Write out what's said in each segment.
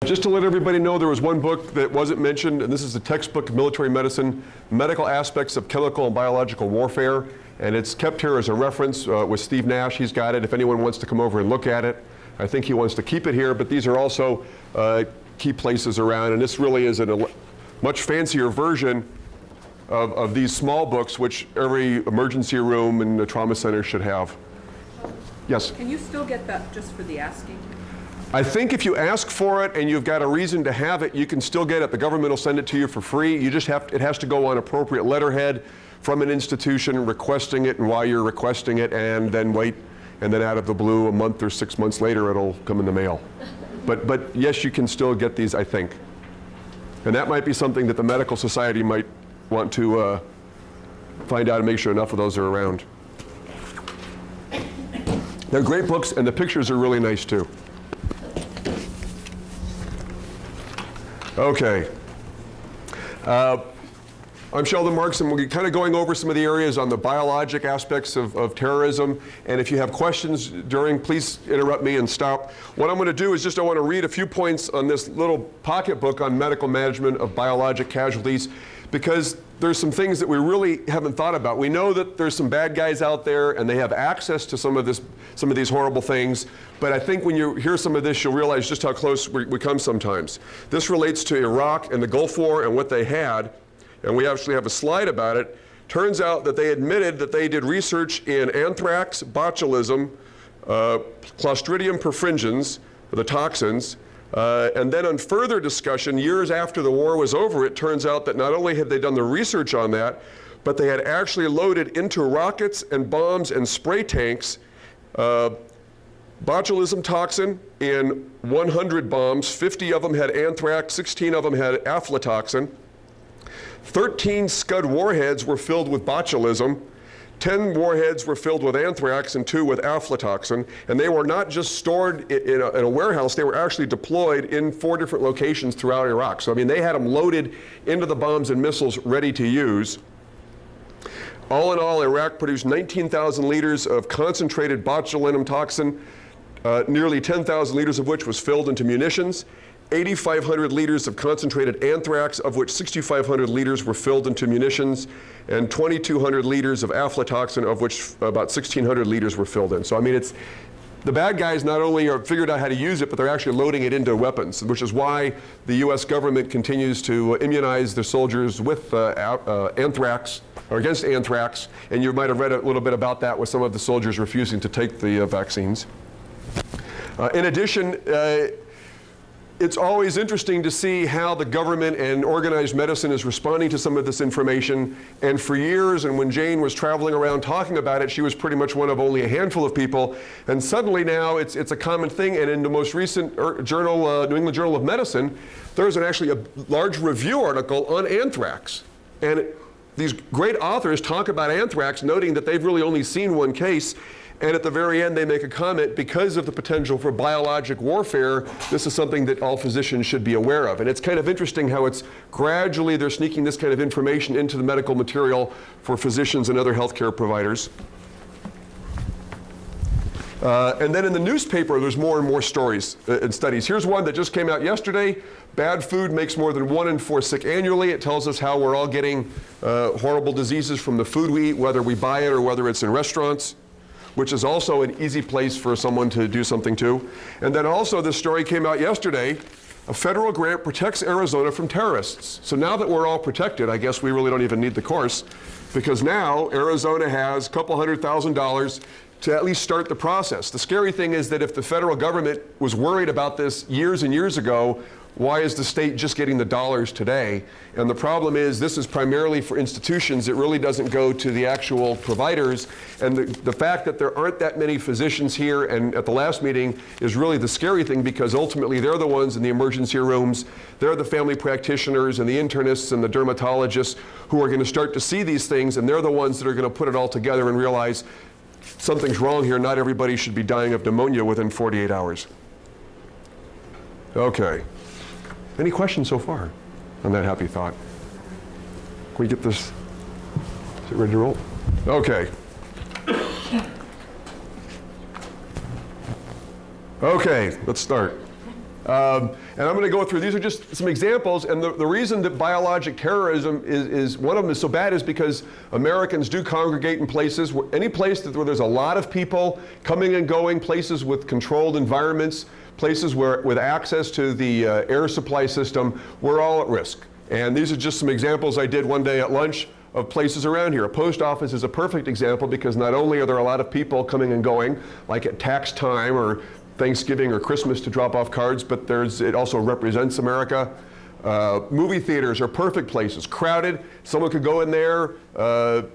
Just to let everybody know, there was one book that wasn't mentioned, and this is a textbook of military medicine, Medical Aspects of Chemical and Biological Warfare, and it's kept here as a reference with Steve Nash. He's got it if anyone wants to come over and look at it. I think he wants to keep it here, but these are also key places around, and this really is a much fancier version of these small books, which every emergency room and the trauma center should have. Yes? Can you still get that just for the asking? I think if you ask for it and you've got a reason to have it, you can still get it. The government will send it to you for free. You just have to, it has to go on appropriate letterhead from an institution requesting it, and while you're requesting it, and then wait, and then out of the blue, a month or 6 months later, it'll come in the mail. But yes, you can still get these, I think. And that might be something that the medical society might want to find out and make sure enough of those are around. They're great books, and the pictures are really nice too. Okay. I'm Sheldon Marks, and we're kind of going over some of the areas on the biologic aspects of terrorism. And if you have questions during, please interrupt me and stop. What I'm going to do is just I want to read a few points on this little pocket book on medical management of biologic casualties, because there's some things that we really haven't thought about. We know that there's some bad guys out there and they have access to some of these horrible things, but I think when you hear some of this, you'll realize just how close we come sometimes. This relates to Iraq and the Gulf War and what they had, and we actually have a slide about it. Turns out that they admitted that they did research in anthrax, botulism, Clostridium perfringens, the toxins, and then on further discussion, years after the war was over, it turns out that not only had they done the research on that, but they had actually loaded into rockets and bombs and spray tanks botulism toxin in 100 bombs. 50 of them had anthrax, 16 of them had aflatoxin. 13 Scud warheads were filled with botulism. 10 warheads were filled with anthrax and 2 with aflatoxin, and they were not just stored in a warehouse, they were actually deployed in 4 different locations throughout Iraq. So I mean, they had them loaded into the bombs and missiles ready to use. All in all, Iraq produced 19,000 liters of concentrated botulinum toxin, nearly 10,000 liters of which was filled into munitions. 8,500 liters of concentrated anthrax, of which 6,500 liters were filled into munitions, and 2,200 liters of aflatoxin, of which about 1,600 liters were filled in. So I mean, the bad guys not only are figured out how to use it, but they're actually loading it into weapons, which is why the US government continues to immunize their soldiers with anthrax, or against anthrax, and you might have read a little bit about that with some of the soldiers refusing to take the vaccines. In addition, it's always interesting to see how the government and organized medicine is responding to some of this information. And for years, and when Jane was traveling around talking about it, she was pretty much one of only a handful of people. And suddenly now it's a common thing. And in the most recent journal, New England Journal of Medicine, there's actually a large review article on anthrax. And these great authors talk about anthrax, noting that they've really only seen one case. And at the very end, they make a comment, because of the potential for biologic warfare, this is something that all physicians should be aware of. And it's kind of interesting how it's gradually they're sneaking this kind of information into the medical material for physicians and other healthcare providers. And then in the newspaper, there's more and more stories and studies. Here's one that just came out yesterday. Bad food makes more than 1 in 4 sick annually. It tells us how we're all getting horrible diseases from the food we eat, whether we buy it or whether it's in restaurants, which is also an easy place for someone to do something to. And then also this story came out yesterday. A federal grant protects Arizona from terrorists. So now that we're all protected, I guess we really don't even need the course, because now Arizona has a couple $100,000 to at least start the process. The scary thing is that if the federal government was worried about this years and years ago, why is the state just getting the dollars today? And the problem is this is primarily for institutions. It really doesn't go to the actual providers. And the fact that there aren't that many physicians here and at the last meeting is really the scary thing, because ultimately they're the ones in the emergency rooms, they're the family practitioners and the internists and the dermatologists who are going to start to see these things, and they're the ones that are going to put it all together and realize something's wrong here. Not everybody should be dying of pneumonia within 48 hours. Okay. Any questions so far on that happy thought? Can we get this? Is it ready to roll? Okay. Okay, let's start. And I'm going to go through, these are just some examples, and the reason that biologic terrorism is one of them is so bad is because Americans do congregate in places, any place where there's a lot of people coming and going, places with controlled environments, places with access to the air supply system, we're all at risk. And these are just some examples I did one day at lunch of places around here. A post office is a perfect example because not only are there a lot of people coming and going, like at tax time or Thanksgiving or Christmas to drop off cards, but it also represents America. Movie theaters are perfect places, crowded. Someone could go in there,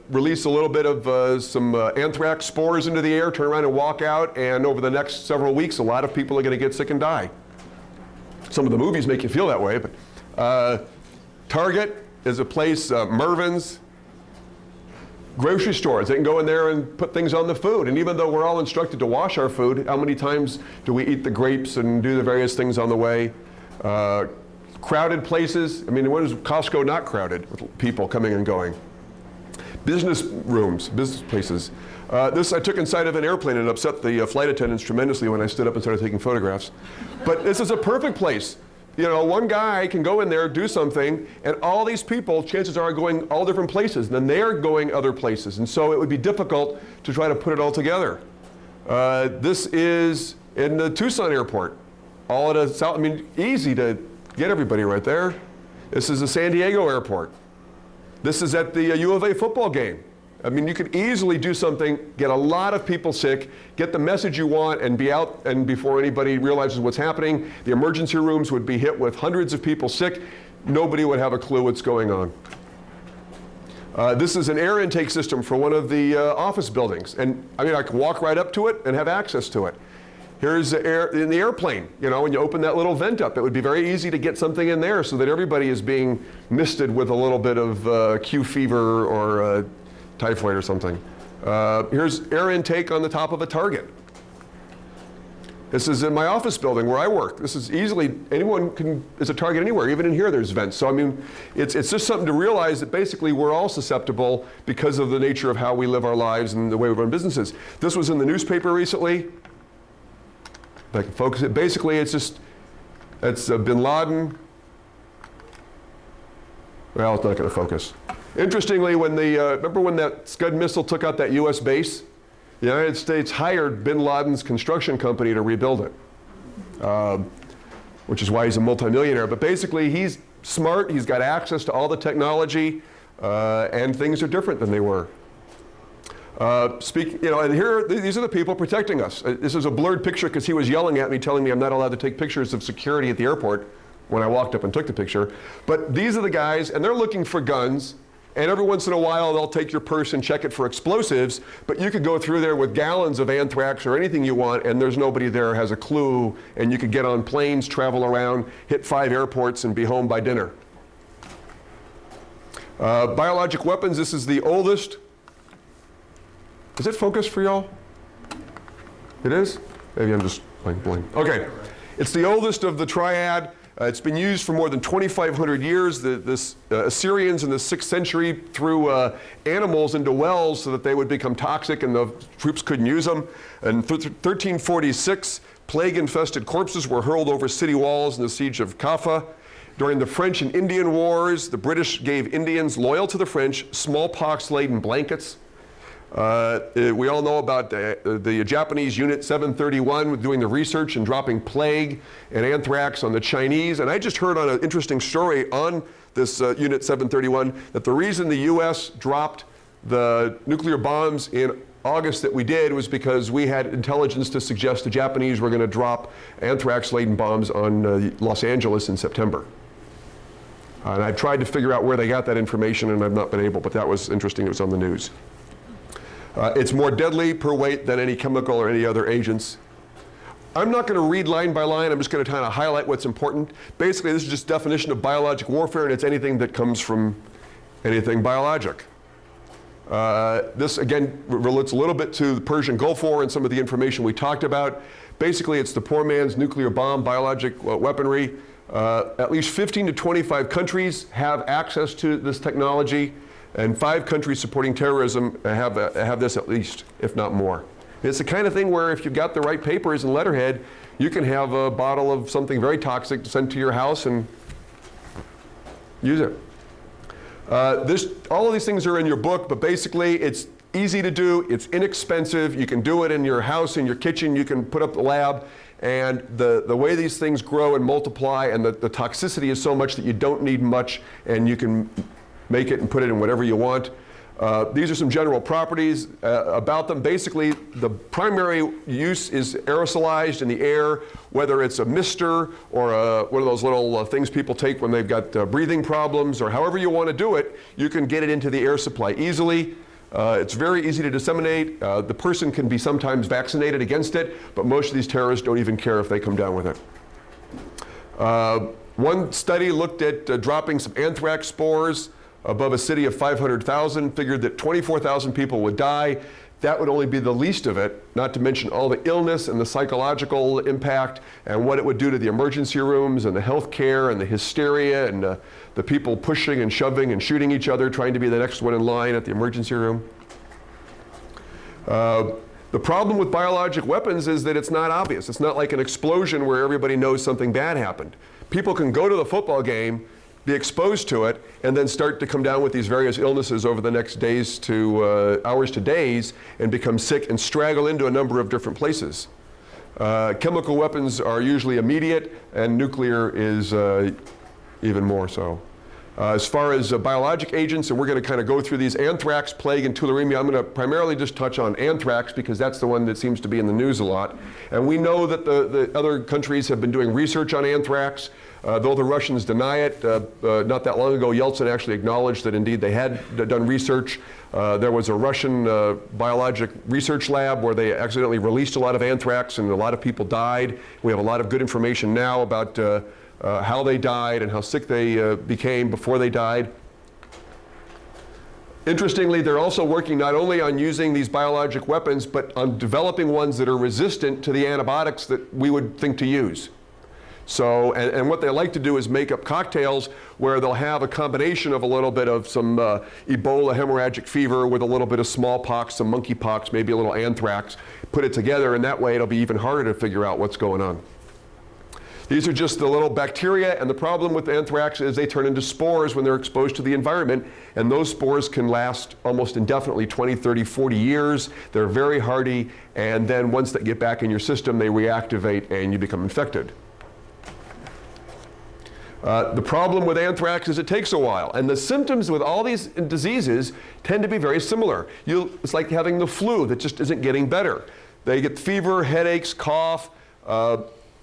release a little bit of some anthrax spores into the air, turn around and walk out, and over the next several weeks, a lot of people are going to get sick and die. Some of the movies make you feel that way, but Target is a place, Mervyn's, grocery stores. They can go in there and put things on the food. And even though we're all instructed to wash our food, how many times do we eat the grapes and do the various things on the way? Crowded places. I mean, when is Costco not crowded with people coming and going? Business rooms, business places. This I took inside of an airplane and upset the flight attendants tremendously when I stood up and started taking photographs. But this is a perfect place. You know, one guy can go in there, do something, and all these people, chances are going all different places, and then they're going other places. And so it would be difficult to try to put it all together. This is in the Tucson airport. All at a south, I mean, easy to get everybody right there. This is the San Diego airport. This is at the U of A football game. I mean, you could easily do something, get a lot of people sick, get the message you want, and be out, and before anybody realizes what's happening, the emergency rooms would be hit with hundreds of people sick. Nobody would have a clue what's going on. This is an air intake system for one of the office buildings. And I mean, I can walk right up to it and have access to it. Here's the air in the airplane. You know, when you open that little vent up, it would be very easy to get something in there so that everybody is being misted with a little bit of Q fever or typhoid or something. Here's air intake on the top of a Target. This is in my office building where I work. This is easily, anyone can, it's a Target anywhere. Even in here there's vents. So I mean, it's just something to realize that basically we're all susceptible because of the nature of how we live our lives and the way we run businesses. This was in the newspaper recently. If I can focus it. Basically it's bin Laden. Well, it's not going to focus. Interestingly, when remember when that Scud missile took out that US base? The United States hired bin Laden's construction company to rebuild it, which is why he's a multimillionaire. But basically, he's smart, he's got access to all the technology, and things are different than they were. And here, these are the people protecting us. This is a blurred picture because he was yelling at me, telling me I'm not allowed to take pictures of security at the airport when I walked up and took the picture. But these are the guys, and they're looking for guns. And every once in a while, they'll take your purse and check it for explosives, but you could go through there with gallons of anthrax or anything you want, and there's nobody there has a clue, and you could get on planes, travel around, hit 5 airports, and be home by dinner. Biologic weapons, this is the oldest. Is it focused for y'all? It is? Maybe I'm just blank. Okay. It's the oldest of the triad. It's been used for more than 2,500 years. The Assyrians in the 6th century threw animals into wells so that they would become toxic and the troops couldn't use them. In 1346, plague-infested corpses were hurled over city walls in the siege of Kaffa. During the French and Indian Wars, the British gave Indians loyal to the French smallpox-laden blankets. We all know about the Japanese Unit 731 doing the research and dropping plague and anthrax on the Chinese. And I just heard on an interesting story on this Unit 731 that the reason the US dropped the nuclear bombs in August that we did was because we had intelligence to suggest the Japanese were going to drop anthrax-laden bombs on Los Angeles in September. And I've tried to figure out where they got that information and I've not been able, but that was interesting. It was on the news. It's more deadly per weight than any chemical or any other agents. I'm not going to read line by line. I'm just going to kind of highlight what's important. Basically, this is just definition of biologic warfare, and it's anything that comes from anything biologic. This, again, relates a little bit to the Persian Gulf War and some of the information we talked about. Basically, it's the poor man's nuclear bomb, biologic weaponry. At least 15 to 25 countries have access to this technology. And 5 countries supporting terrorism have this at least, if not more. It's the kind of thing where if you've got the right papers and letterhead, You can have a bottle of something very toxic sent to your house and use it. All of these things are in your book, but basically it's easy to do, it's inexpensive, you can do it in your house, in your kitchen, you can put up the lab, and the way these things grow and multiply, and the toxicity is so much that you don't need much, and you can make it and put it in whatever you want. These are some general properties about them. Basically, the primary use is aerosolized in the air, whether it's a mister or one of those little things people take when they've got breathing problems, or however you want to do it, you can get it into the air supply easily. It's very easy to disseminate. The person can be sometimes vaccinated against it, but most of these terrorists don't even care if they come down with it. One study looked at dropping some anthrax spores above a city of 500,000, figured that 24,000 people would die. That would only be the least of it, not to mention all the illness and the psychological impact and what it would do to the emergency rooms and the health care and the hysteria and the people pushing and shoving and shooting each other, trying to be the next one in line at the emergency room. The problem with biologic weapons is that it's not obvious. It's not like an explosion where everybody knows something bad happened. People can go to the football game, be exposed to it, and then start to come down with these various illnesses over the next days to hours to days and become sick and straggle into a number of different places. Chemical weapons are usually immediate, and nuclear is even more so. As far as biologic agents, and we're going to kind of go through these: anthrax, plague, and tularemia. I'm going to primarily just touch on anthrax because that's the one that seems to be in the news a lot. And we know that the other countries have been doing research on anthrax. Though the Russians deny it, not that long ago, Yeltsin actually acknowledged that indeed they had done research. There was a Russian biologic research lab where they accidentally released a lot of anthrax and a lot of people died. We have a lot of good information now about how they died and how sick they became before they died. Interestingly, they're also working not only on using these biologic weapons, but on developing ones that are resistant to the antibiotics that we would think to use. So, and what they like to do is make up cocktails where they'll have a combination of a little bit of some Ebola hemorrhagic fever with a little bit of smallpox, some monkeypox, maybe a little anthrax, put it together, and that way it'll be even harder to figure out what's going on. These are just the little bacteria, and the problem with anthrax is they turn into spores when they're exposed to the environment, and those spores can last almost indefinitely, 20, 30, 40 years. They're very hardy, and then once they get back in your system, they reactivate and you become infected. The problem with anthrax is it takes a while, and the symptoms with all these diseases tend to be very similar. It's like having the flu that just isn't getting better. They get fever, headaches, cough.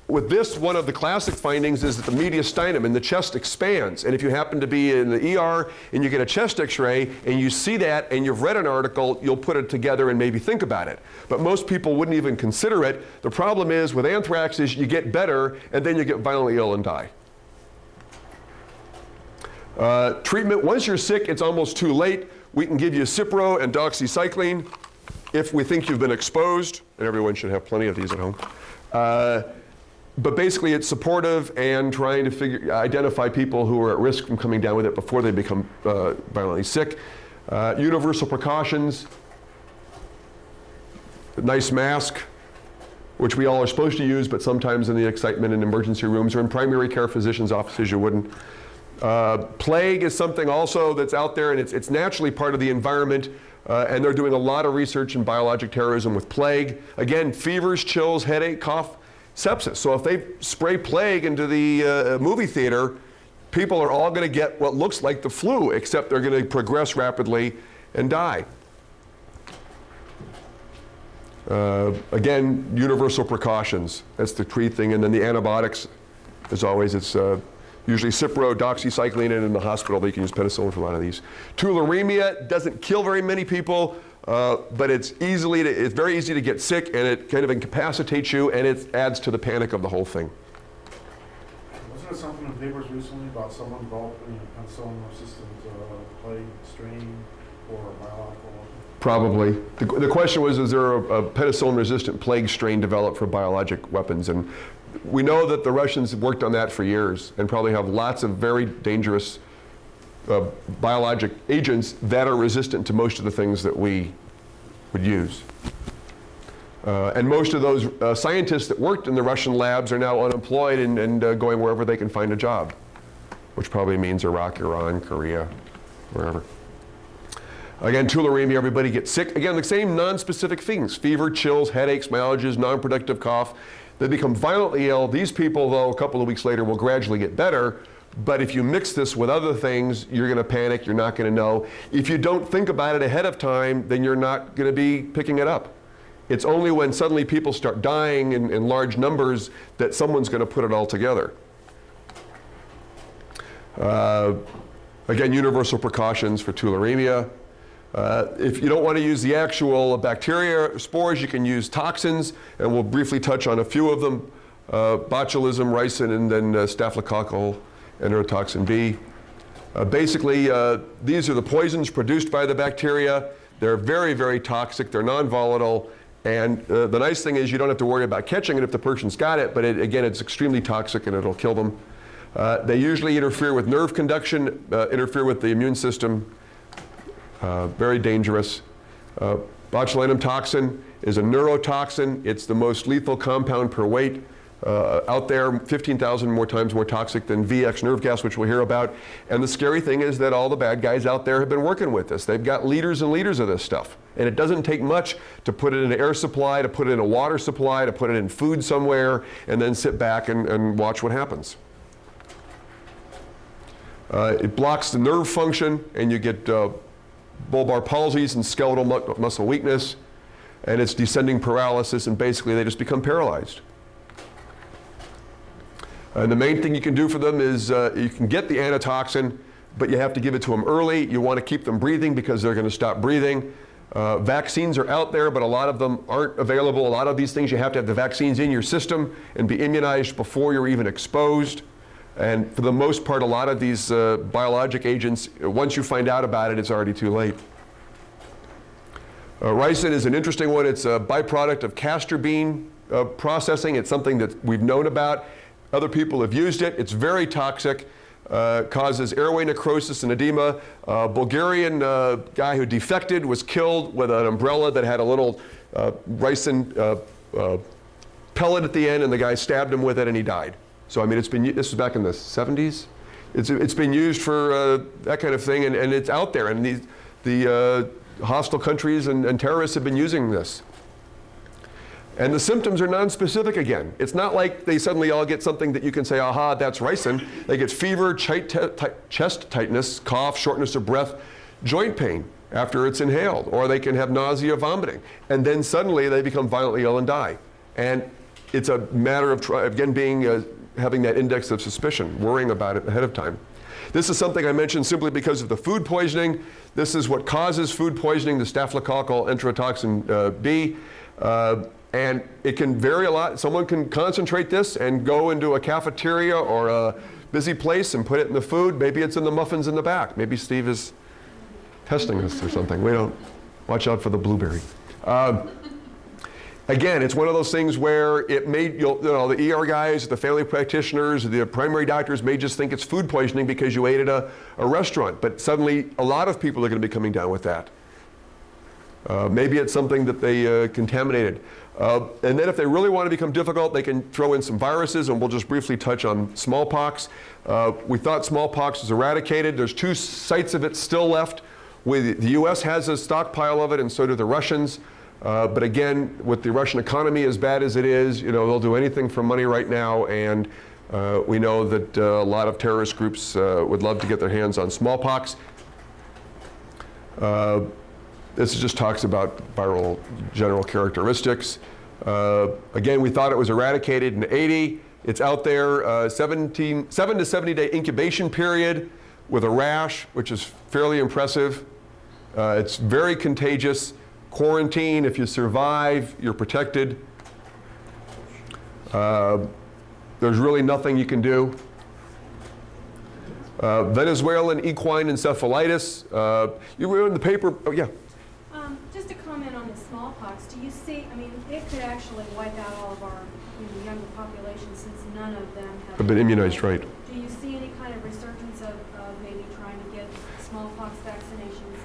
With this, one of the classic findings is that the mediastinum in the chest expands, and if you happen to be in the ER and you get a chest x-ray and you see that and you've read an article, you'll put it together and maybe think about it. But most people wouldn't even consider it. The problem is with anthrax is you get better and then you get violently ill and die. Treatment: once you're sick, it's almost too late. We can give you Cipro and doxycycline if we think you've been exposed, and everyone should have plenty of these at home. But basically it's supportive and trying to identify people who are at risk from coming down with it before they become violently sick. Universal precautions: a nice mask, which we all are supposed to use, but sometimes in the excitement in emergency rooms or in primary care physicians' offices you wouldn't. Plague is something also that's out there, and it's naturally part of the environment, and they're doing a lot of research in biologic terrorism with plague. Again, fevers, chills, headache, cough, sepsis. So if they spray plague into the movie theater, people are all going to get what looks like the flu, except they're going to progress rapidly and die. Again, universal precautions. That's the key thing. And then the antibiotics, as always, it's usually Cipro, doxycycline, and in the hospital they can use penicillin for a lot of these. Tularemia doesn't kill very many people, but it's very easy to get sick, and it kind of incapacitates you, and it adds to the panic of the whole thing. Wasn't there something in the papers recently about someone developing a penicillin-resistant plague strain or biological weapon? Probably. The question was, is there a penicillin-resistant plague strain developed for biologic weapons? And we know that the Russians have worked on that for years and probably have lots of very dangerous biologic agents that are resistant to most of the things that we would use. And most of those scientists that worked in the Russian labs are now unemployed and going wherever they can find a job, which probably means Iraq, Iran, Korea, wherever. Again, tularemia, everybody gets sick. Again, the same non-specific things: fever, chills, headaches, myalgias, non-productive cough. They become violently ill. These people, though, a couple of weeks later will gradually get better. But if you mix this with other things, you're going to panic. You're not going to know. If you don't think about it ahead of time, then you're not going to be picking it up. It's only when suddenly people start dying in large numbers that someone's going to put it all together. Again, universal precautions for tularemia. If you don't want to use the actual bacteria or spores, you can use toxins, and we'll briefly touch on a few of them: botulism, ricin, and then staphylococcal Toxin-B. Basically, these are the poisons produced by the bacteria. They're very, very toxic. They're non-volatile. And the nice thing is you don't have to worry about catching it if the person's got it, but again, it's extremely toxic and it'll kill them. They usually interfere with nerve conduction, interfere with the immune system. Very dangerous. Botulinum toxin is a neurotoxin. It's the most lethal compound per weight out there, 15,000 more times more toxic than VX nerve gas, which we'll hear about. And the scary thing is that all the bad guys out there have been working with this. They've got liters and liters of this stuff. And it doesn't take much to put it in an air supply, to put it in a water supply, to put it in food somewhere, and then sit back and watch what happens. It blocks the nerve function, and you get bulbar palsies and skeletal muscle weakness, and it's descending paralysis, and basically they just become paralyzed. And the main thing you can do for them is you can get the antitoxin, but you have to give it to them early. You want to keep them breathing because they're going to stop breathing. Vaccines are out there, but a lot of them aren't available. A lot of these things, you have to have the vaccines in your system and be immunized before you're even exposed. And for the most part, a lot of these biologic agents, once you find out about it, it's already too late. Ricin is an interesting one. It's a byproduct of castor bean processing. It's something that we've known about. Other people have used it. It's very toxic. Causes airway necrosis and edema. Bulgarian guy who defected was killed with an umbrella that had a little ricin pellet at the end, and the guy stabbed him with it and he died. So I mean, this was back in the 70s. It's been used for that kind of thing, and it's out there, and the hostile countries and terrorists have been using this. And the symptoms are non-specific again. It's not like they suddenly all get something that you can say, aha, that's ricin. They get fever, chest tightness, cough, shortness of breath, joint pain after it's inhaled, or they can have nausea, vomiting, and then suddenly they become violently ill and die. And it's a matter of, again, having that index of suspicion, worrying about it ahead of time. This is something I mentioned simply because of the food poisoning. This is what causes food poisoning, the staphylococcal Toxin-B. And it can vary a lot. Someone can concentrate this and go into a cafeteria or a busy place and put it in the food. Maybe it's in the muffins in the back. Maybe Steve is testing us or something. We don't. Watch out for the blueberry. Again, it's one of those things where it may, the ER guys, the family practitioners, the primary doctors may just think it's food poisoning because you ate at a restaurant. But suddenly, a lot of people are going to be coming down with that. Maybe it's something that they contaminated. And then if they really want to become difficult, they can throw in some viruses, and we'll just briefly touch on smallpox. We thought smallpox was eradicated. There's 2 sites of it still left. The US has a stockpile of it, and so do the Russians. But again, with the Russian economy as bad as it is, they'll do anything for money right now, and we know that a lot of terrorist groups would love to get their hands on smallpox. This just talks about viral general characteristics. Again, we thought it was eradicated in '80. It's out there, 7 to 70 day incubation period with a rash, which is fairly impressive. It's very contagious. Quarantine, if you survive, you're protected. There's really nothing you can do. Venezuelan equine encephalitis. You were in the paper, oh yeah. Just a comment on the smallpox. Do you see, it could actually wipe out all of our younger population since none of them have been immunized, right. Do you see any kind of resurgence of maybe trying to get smallpox vaccinations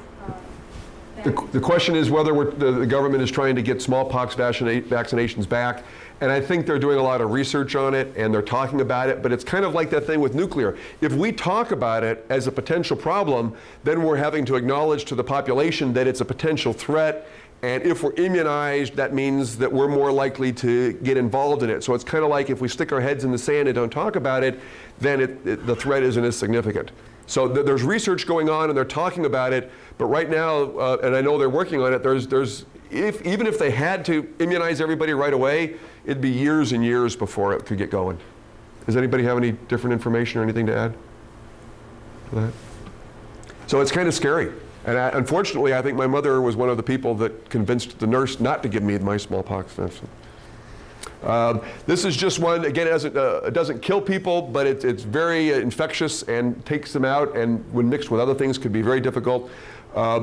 The question is whether the government is trying to get smallpox vaccinations back. And I think they're doing a lot of research on it, and they're talking about it, but it's kind of like that thing with nuclear. If we talk about it as a potential problem, then we're having to acknowledge to the population that it's a potential threat. And if we're immunized, that means that we're more likely to get involved in it. So it's kind of like if we stick our heads in the sand and don't talk about it, then the threat isn't as significant. So there's research going on, and they're talking about it. But right now, and I know they're working on it, even if they had to immunize everybody right away, it'd be years and years before it could get going. Does anybody have any different information or anything to add to that? So it's kind of scary. And unfortunately, I think my mother was one of the people that convinced the nurse not to give me my smallpox vaccine. This is just one, again, it doesn't kill people, but it's very infectious and takes them out, and when mixed with other things could be very difficult.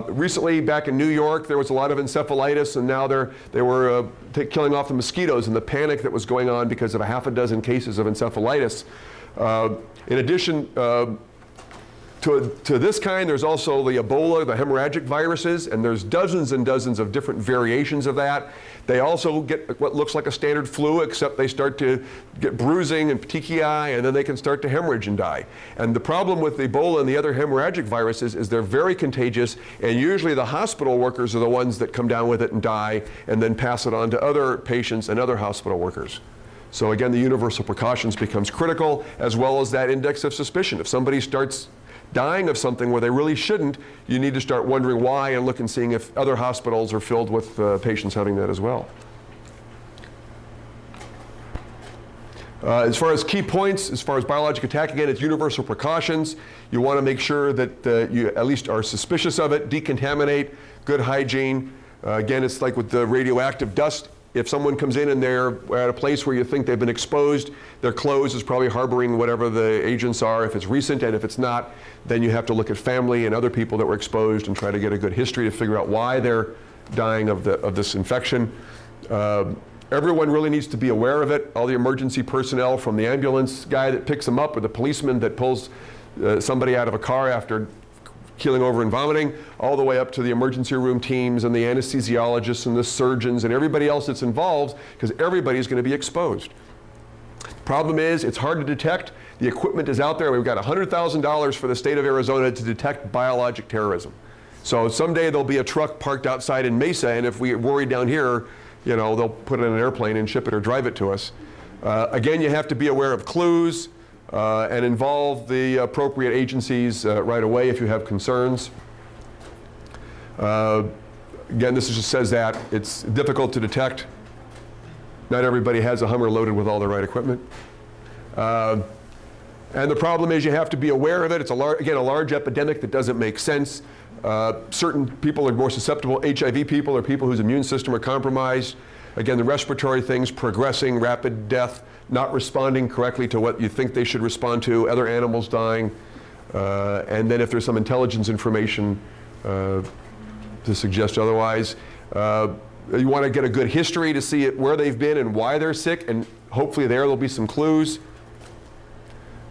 Recently, back in New York, there was a lot of encephalitis, and now they were killing off the mosquitoes and the panic that was going on because of a half a dozen cases of encephalitis. In addition, to this kind, there's also the Ebola, the hemorrhagic viruses, and there's dozens and dozens of different variations of that. They also get what looks like a standard flu, except they start to get bruising and petechiae, and then they can start to hemorrhage and die. And the problem with Ebola and the other hemorrhagic viruses is they're very contagious, and usually the hospital workers are the ones that come down with it and die, and then pass it on to other patients and other hospital workers. So again, the universal precautions becomes critical, as well as that index of suspicion. If somebody starts dying of something where they really shouldn't, you need to start wondering why and look and seeing if other hospitals are filled with patients having that as well. As far as key points, as far as biologic attack, again, it's universal precautions. You want to make sure that you at least are suspicious of it, decontaminate, good hygiene. Again, it's like with the radioactive dust. If someone comes in and they're at a place where you think they've been exposed, their clothes is probably harboring whatever the agents are. If it's recent, and if it's not, then you have to look at family and other people that were exposed and try to get a good history to figure out why they're dying of this infection. Everyone really needs to be aware of it. All the emergency personnel, from the ambulance guy that picks them up or the policeman that pulls somebody out of a car after keeling over and vomiting, all the way up to the emergency room teams and the anesthesiologists and the surgeons and everybody else that's involved, because everybody's going to be exposed. Problem is, it's hard to detect. The equipment is out there. We've got $100,000 for the state of Arizona to detect biologic terrorism. So someday there'll be a truck parked outside in Mesa, and if we worry down here, you know, they'll put it in an airplane and ship it or drive it to us. Again, you have to be aware of clues. And involve the appropriate agencies right away if you have concerns. Again, this just says that it's difficult to detect. Not everybody has a Hummer loaded with all the right equipment. And the problem is you have to be aware of it. It's a large epidemic that doesn't make sense. Certain people are more susceptible. HIV people are people whose immune system are compromised. Again, the respiratory things, progressing, rapid death, not responding correctly to what you think they should respond to, other animals dying, and then if there's some intelligence information to suggest otherwise. You want to get a good history to see where they've been and why they're sick, and hopefully there'll be some clues.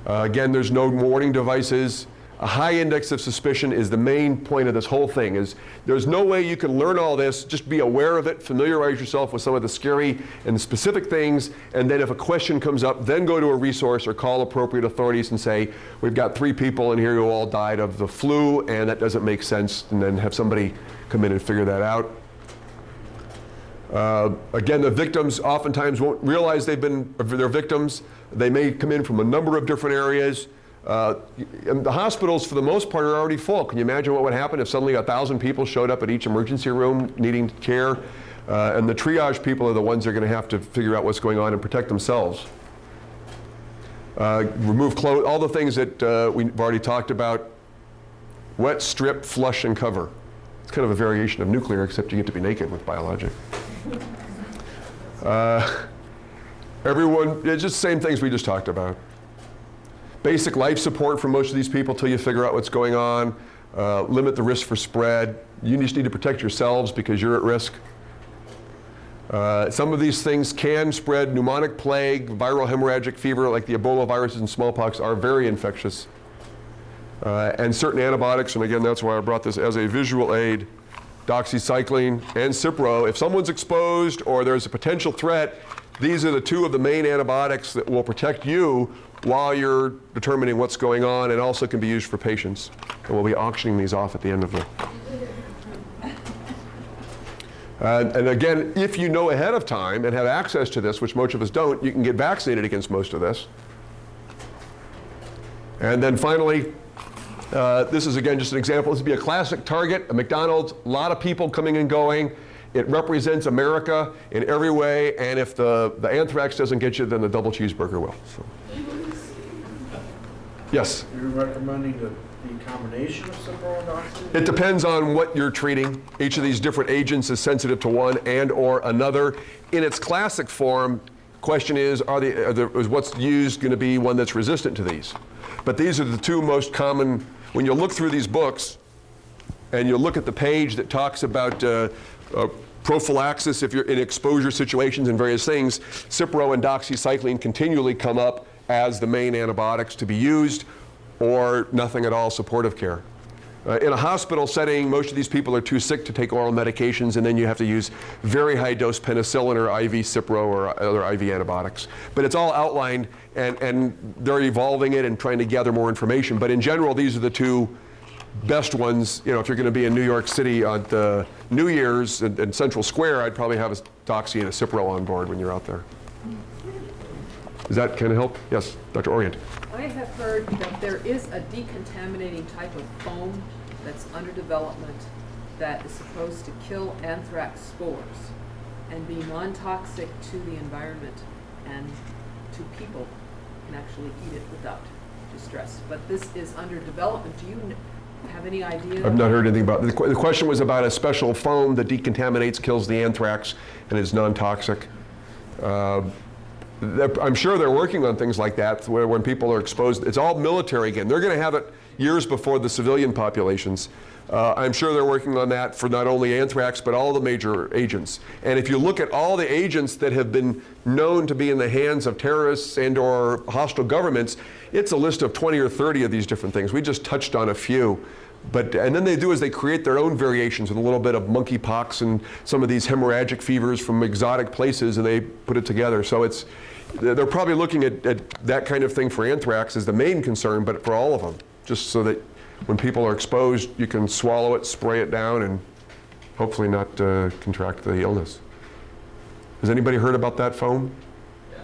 Again, there's no warning devices. A high index of suspicion is the main point of this whole thing. Is there's no way you can learn all this. Just be aware of it, familiarize yourself with some of the scary and specific things, and then if a question comes up, then go to a resource or call appropriate authorities and say, we've got 3 people in here who all died of the flu, and that doesn't make sense, and then have somebody come in and figure that out. Again, the victims oftentimes won't realize they're victims. They may come in from a number of different areas. The hospitals, for the most part, are already full. Can you imagine what would happen if suddenly 1,000 people showed up at each emergency room needing care? And the triage people are the ones that are going to have to figure out what's going on and protect themselves. Remove clothes, all the things that we've already talked about. Wet, strip, flush, and cover. It's kind of a variation of nuclear, except you get to be naked with biologic. It's just the same things we just talked about. Basic life support for most of these people till you figure out what's going on. Limit the risk for spread. You just need to protect yourselves because you're at risk. Some of these things can spread. Pneumonic plague, viral hemorrhagic fever, like the Ebola viruses and smallpox, are very infectious. And certain antibiotics, and again, that's why I brought this as a visual aid, doxycycline, and Cipro. If someone's exposed or there's a potential threat, these are the two of the main antibiotics that will protect you while you're determining what's going on, and also can be used for patients. And we'll be auctioning these off at the end of the... And again, if you know ahead of time and have access to this, which most of us don't, you can get vaccinated against most of this. And then finally, this is again just an example. This would be a classic Target, a McDonald's, a lot of people coming and going. It represents America in every way, and if the anthrax doesn't get you, then the double cheeseburger will. So. Yes? You're recommending the combination of Cipro and Doxy? It depends on what you're treating. Each of these different agents is sensitive to one and or another. In its classic form, question is, is what's used going to be one that's resistant to these? But these are the two most common. When you look through these books and you look at the page that talks about prophylaxis if you're in exposure situations and various things, Cipro and doxycycline continually come up as the main antibiotics to be used, or nothing at all, supportive care. In a hospital setting, most of these people are too sick to take oral medications, and then you have to use very high dose penicillin or IV Cipro or other IV antibiotics. But it's all outlined, and they're evolving it and trying to gather more information. But in general, these are the two best ones. You know, if you're going to be in New York City on the New Year's in Central Square, I'd probably have a Doxy and a Cipro on board when you're out there. Does that kind of help? Yes, Dr. Orient. I have heard that there is a decontaminating type of foam that's under development that is supposed to kill anthrax spores and be non-toxic to the environment and to people, can actually eat it without distress. But this is under development. Do you have any idea? I've not heard anything about it. The question was about a special foam that decontaminates, kills the anthrax, and is non-toxic. I'm sure they're working on things like that where when people are exposed, it's all military again. They're going to have it years before the civilian populations. I'm sure they're working on that for not only anthrax, but all the major agents. And if you look at all the agents that have been known to be in the hands of terrorists and or hostile governments, it's a list of 20 or 30 of these different things. We just touched on a few. And then they do is they create their own variations with a little bit of monkeypox and some of these hemorrhagic fevers from exotic places, and they put it together. So they're probably looking at that kind of thing for anthrax as the main concern, but for all of them, just so that when people are exposed, you can swallow it, spray it down, and hopefully not contract the illness. Has anybody heard about that foam? Yeah.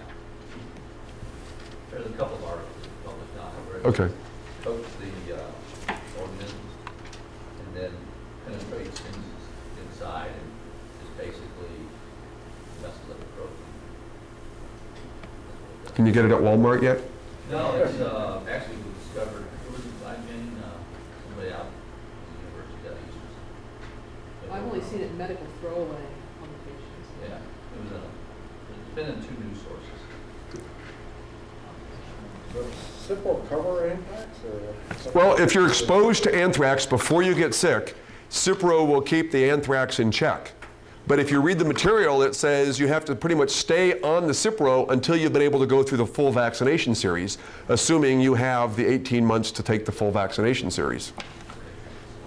There's a couple of articles published on it where it Okay. coats the organisms and then penetrates things inside and just basically messes up the protein. Can you get it at Walmart yet? No, it's actually we discovered, it was by Jane, somebody out at the university that uses. I've only seen it in medical throwaway publications. Yeah, it's been in 2 news sources. Does Cipro cover anthrax or? Well, if you're exposed to anthrax before you get sick, Cipro will keep the anthrax in check. But if you read the material, it says you have to pretty much stay on the Cipro until you've been able to go through the full vaccination series, assuming you have the 18 months to take the full vaccination series.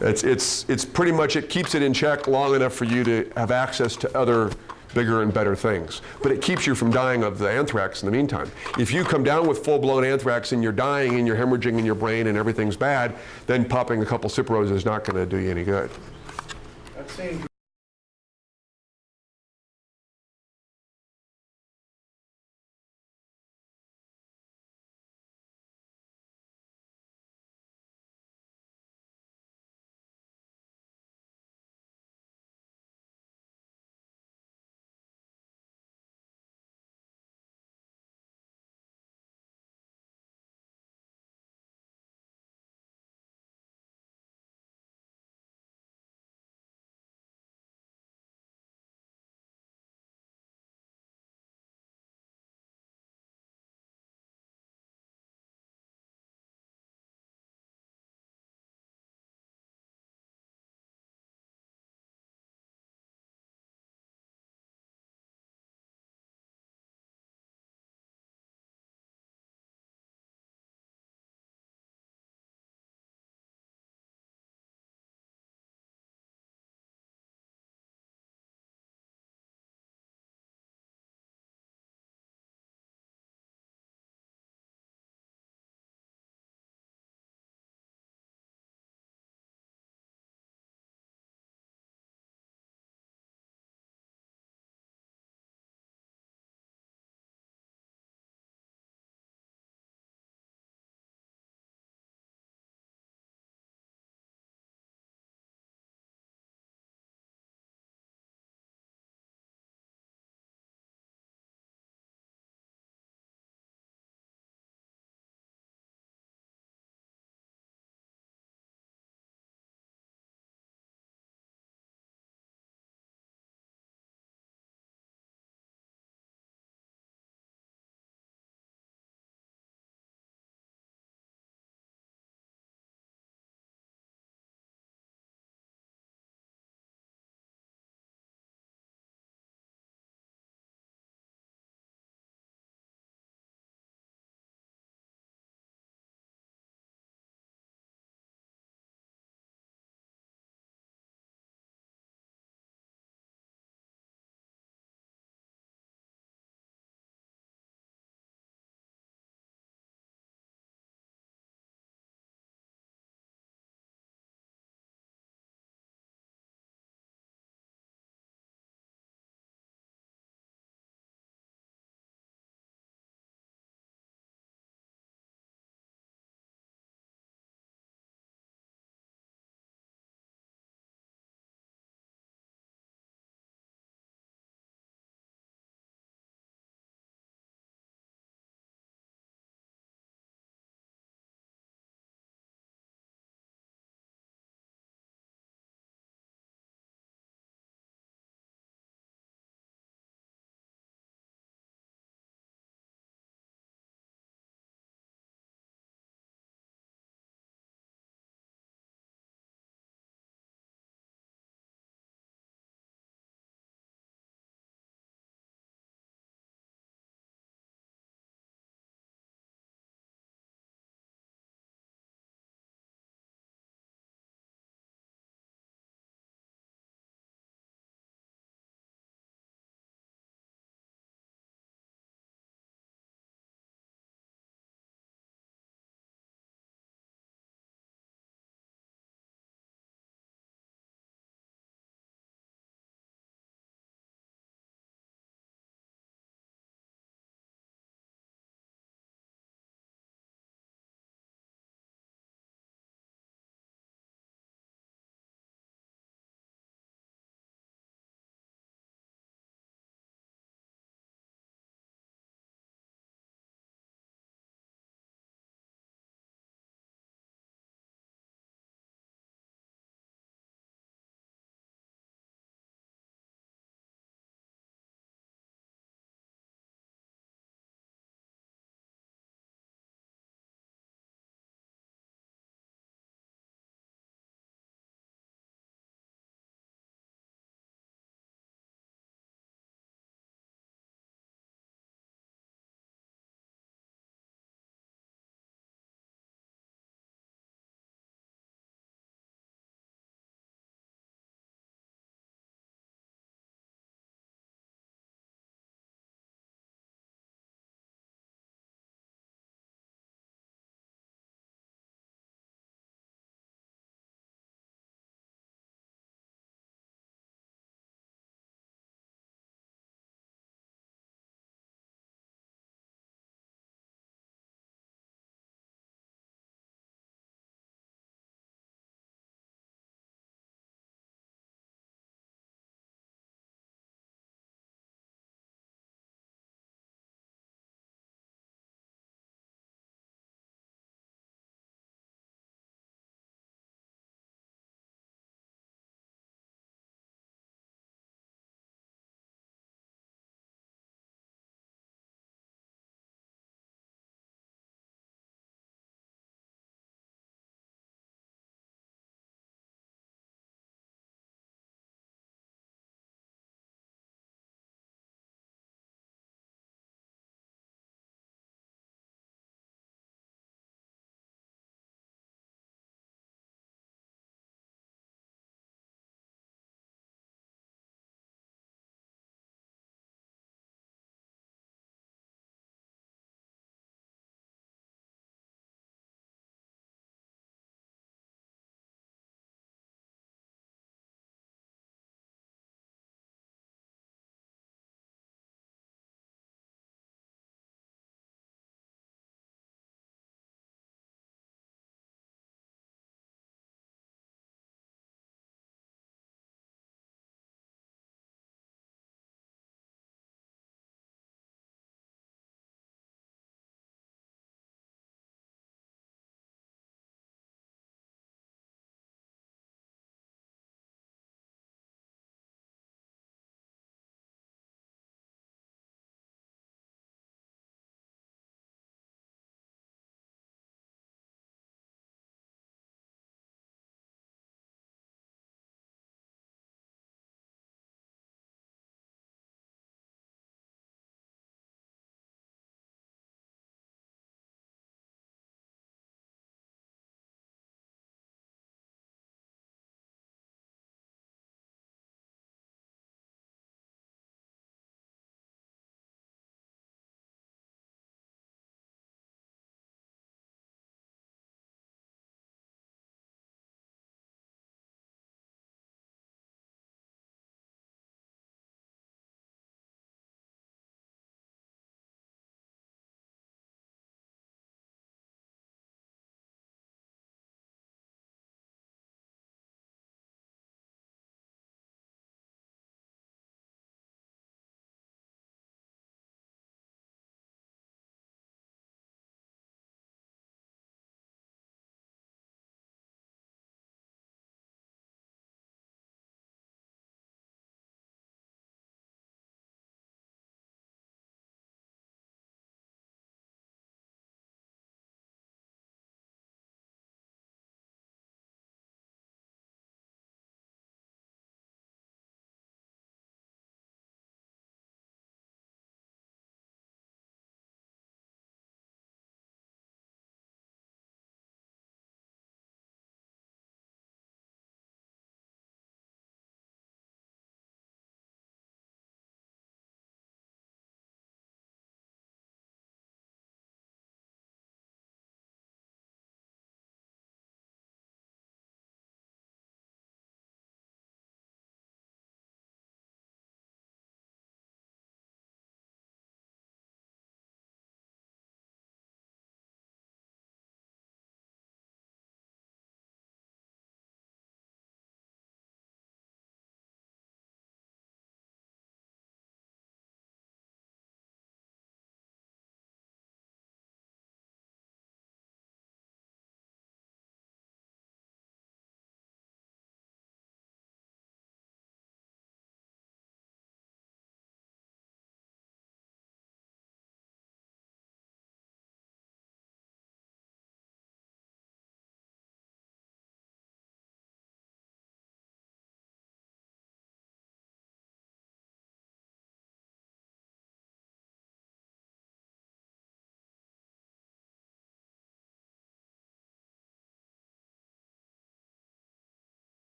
It's pretty much, it keeps it in check long enough for you to have access to other bigger and better things. But it keeps you from dying of the anthrax in the meantime. If you come down with full-blown anthrax and you're dying and you're hemorrhaging in your brain and everything's bad, then popping a couple Cipros is not going to do you any good. That seems